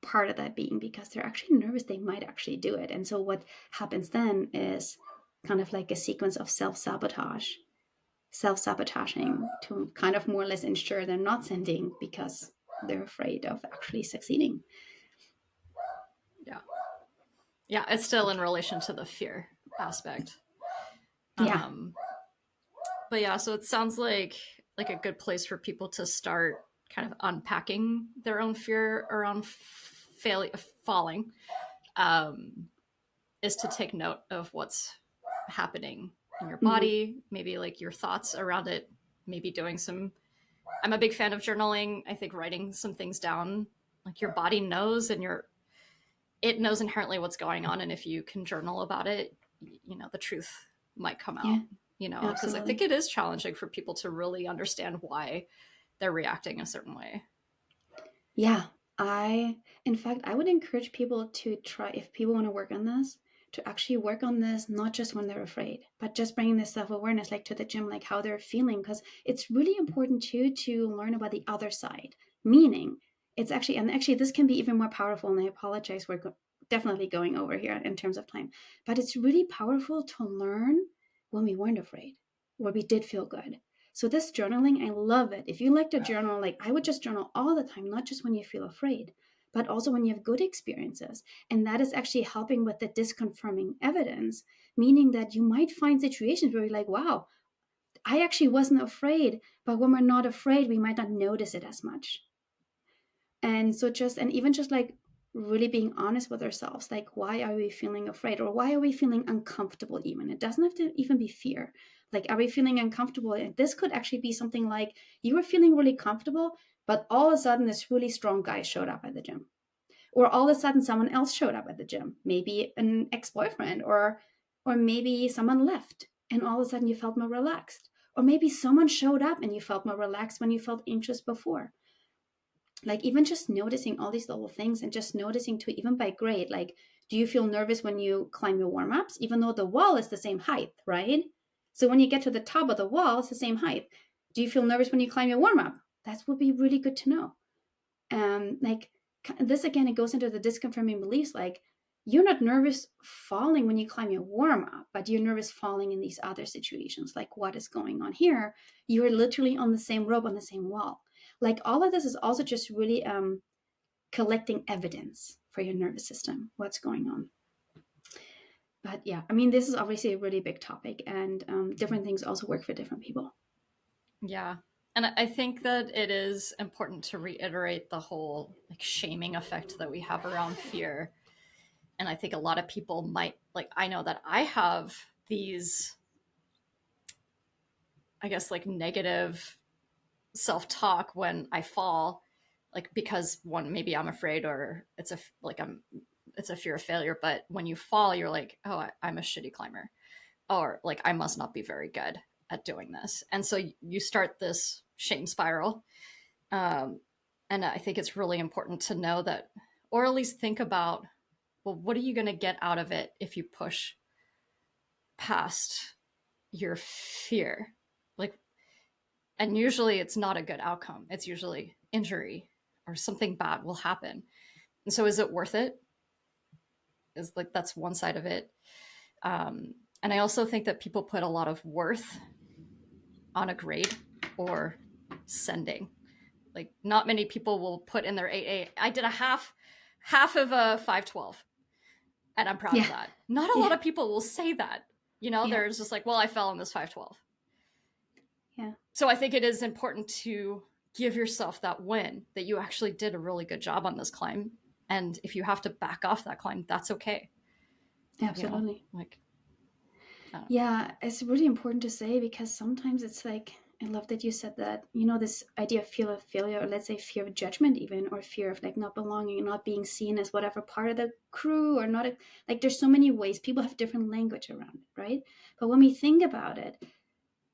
Part of that being because they're actually nervous they might actually do it. And so what happens then is kind of like a sequence of self-sabotaging to kind of more or less ensure they're not sending because they're afraid of actually succeeding. Yeah, it's still in relation to the fear aspect. Yeah. But yeah, so it sounds like a good place for people to start kind of unpacking their own fear around falling, is to take note of what's happening in your body, maybe like your thoughts around it, maybe doing some, I'm a big fan of journaling. I think writing some things down, like your body knows, and it knows inherently what's going on. And if you can journal about it, the truth might come out, because I think it is challenging for people to really understand why they're reacting a certain way. Yeah. In fact, I would encourage people to try, if people want to work on this, to actually work on this, not just when they're afraid, but just bringing this self-awareness, like to the gym, like how they're feeling, because it's really important too, to learn about the other side, meaning it's actually, and actually this can be even more powerful, and I apologize, we're definitely going over here in terms of time, but it's really powerful to learn when we weren't afraid, where we did feel good. So this journaling, I love it. If you like to journal, like I would just journal all the time, not just when you feel afraid, but also when you have good experiences. And that is actually helping with the disconfirming evidence, meaning that you might find situations where you're like, wow, I actually wasn't afraid. But when we're not afraid, we might not notice it as much. And so even just like really being honest with ourselves, like, why are we feeling afraid, or why are we feeling uncomfortable? Even it doesn't have to even be fear. Like, are we feeling uncomfortable? And this could actually be something like you were feeling really comfortable, but all of a sudden this really strong guy showed up at the gym, or all of a sudden someone else showed up at the gym, maybe an ex-boyfriend, or maybe someone left and all of a sudden you felt more relaxed, or maybe someone showed up and you felt more relaxed when you felt anxious before. Like, even just noticing all these little things, and just noticing too, even by grade, like, do you feel nervous when you climb your warm-ups, even though the wall is the same height, right? So when you get to the top of the wall, it's the same height. Do you feel nervous when you climb your warm-up? That would be really good to know. Like this, again, it goes into the disconfirming beliefs. Like, you're not nervous falling when you climb your warm-up, but you're nervous falling in these other situations. Like, what is going on here? You're literally on the same rope, on the same wall. Like, all of this is also just really collecting evidence for your nervous system, what's going on. But yeah, I mean, this is obviously a really big topic, and different things also work for different people. Yeah. And I think that it is important to reiterate the whole like shaming effect that we have around fear. And I think a lot of people might, like, I know that I have these, I guess, like negative self-talk when I fall, like, because one, maybe I'm afraid, or it's a, like, it's a fear of failure. But when you fall, you're like, oh, I'm a shitty climber, or like, I must not be very good at doing this. And so you start this shame spiral. And I think it's really important to know that, or at least think about, well, what are you going to get out of it if you push past your fear? Like, and usually it's not a good outcome. It's usually injury or something bad will happen. And so is it worth it? Is like, that's one side of it. And I also think that people put a lot of worth on a grade or sending. Like, not many people will put in their 8A. I did a half of a 512, and I'm proud of that. Not a lot of people will say that. You know, they're just like, well, I fell in this 512. Yeah. So I think it is important to give yourself that win, that you actually did a really good job on this climb. And if you have to back off that climb, that's okay. Absolutely. You know, like, yeah, it's really important to say, because sometimes it's like, I love that you said that, you know, this idea of fear of failure, or let's say fear of judgment even, or fear of like not belonging, not being seen as whatever part of the crew, or not like, there's so many ways people have different language around it, right? But when we think about it,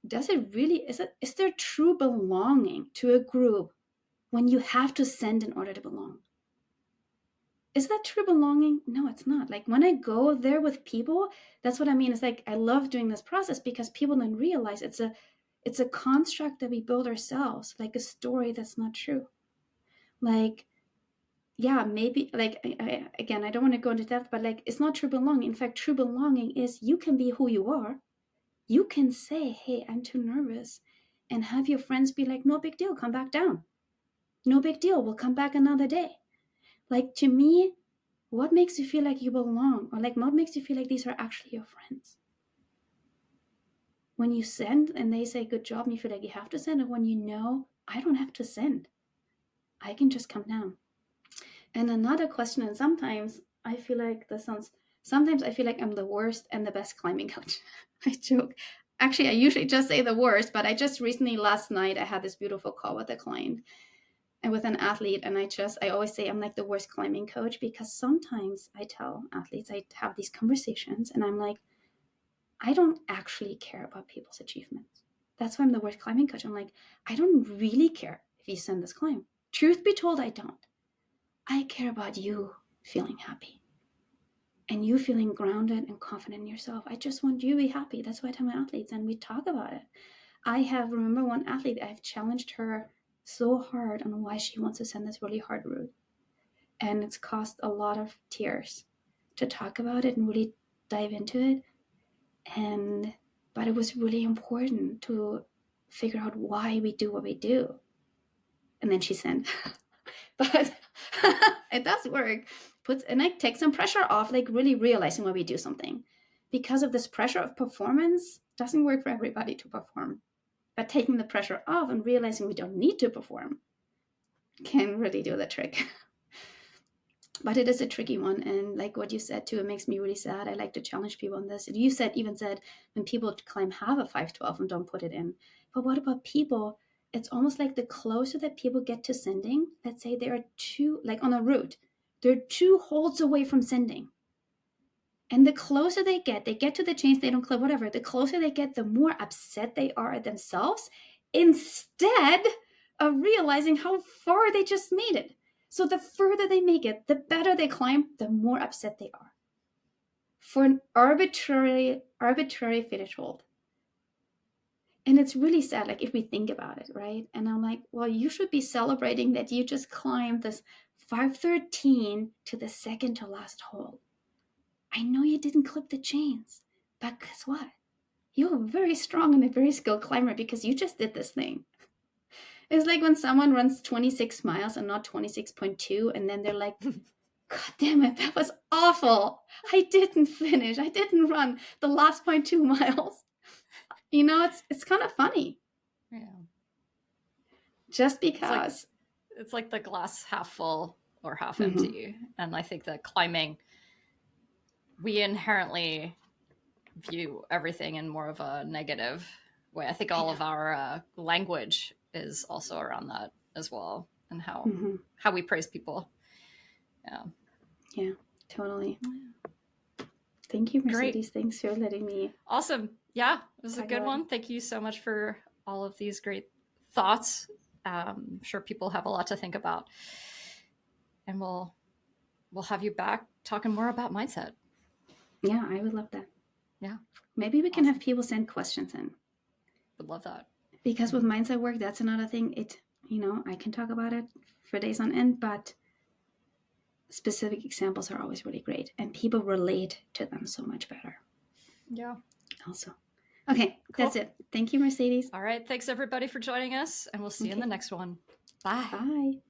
does it really, is there true belonging to a group when you have to send in order to belong? Is that true belonging? No, it's not. Like, when I go there with people, that's what I mean. It's like, I love doing this process because people don't realize it's a construct that we build ourselves, like a story that's not true. Like, yeah, maybe, like, again, I don't want to go into depth, but like, it's not true belonging. In fact, true belonging is you can be who you are. You can say, hey, I'm too nervous, and have your friends be like, no big deal, come back down. No big deal, we'll come back another day. Like, to me, what makes you feel like you belong? Or like, what makes you feel like these are actually your friends? When you send and they say good job and you feel like you have to send, or when you know, I don't have to send, I can just come down. And another question, and sometimes I feel like sometimes I feel like I'm the worst and the best climbing coach. I joke. Actually, I usually just say the worst, but I just recently, last night, I had this beautiful call with a client and with an athlete, and I always say I'm like the worst climbing coach, because sometimes I tell athletes, I have these conversations and I'm like, I don't actually care about people's achievements. That's why I'm the worst climbing coach. I'm like, I don't really care if you send this climb. Truth be told, I don't. I care about you feeling happy and you feeling grounded and confident in yourself. I just want you to be happy. That's why I tell my athletes, and we talk about it. Remember one athlete, I've challenged her so hard on why she wants to send this really hard route. And it's cost a lot of tears to talk about it and really dive into it. But it was really important to figure out why we do what we do. And then she sent. But it does work. And I take some pressure off, like really realizing why we do something. Because of this pressure of performance, doesn't work for everybody to perform. But taking the pressure off and realizing we don't need to perform can really do the trick. But it is a tricky one. And like what you said too, it makes me really sad. I like to challenge people on this. You even said when people climb have a 512 and don't put it in. But what about people? It's almost like the closer that people get to sending, let's say they are like on a route, they're 2 holds away from sending. And the closer they get to the chains, they don't clip, whatever. The closer they get, the more upset they are at themselves, instead of realizing how far they just made it. So the further they make it, the better they climb, the more upset they are. For an arbitrary finish hold. And it's really sad, like, if we think about it, right? And I'm like, well, you should be celebrating that you just climbed this 513 to the second to last hold. I know you didn't clip the chains, but guess what? You're very strong and a very skilled climber because you just did this thing. It's like when someone runs 26 miles and not 26.2, and then they're like, God damn it, that was awful. I didn't finish. I didn't run the last 0.2 miles. You know, it's kind of funny. Yeah. just because. It's like the glass half full or half Mhm. empty. And I think that climbing, we inherently view everything in more of a negative way. I think all of our language is also around that as well, and how we praise people. Yeah, totally. Thank you, Mercedes. Great. Thanks for letting me. Awesome. Yeah, it was a Talk good about one. Thank you so much for all of these great thoughts. I'm sure people have a lot to think about, and we'll have you back talking more about mindset. Yeah, I would love that. Yeah, maybe we can have people send questions in. Would love that. Because with mindset work, that's another thing. I can talk about it for days on end, but specific examples are always really great, and people relate to them so much better. Yeah. Also. Okay, cool. That's it. Thank you, Mercedes. All right. Thanks, everybody, for joining us, and we'll see you in the next one. Bye. Bye.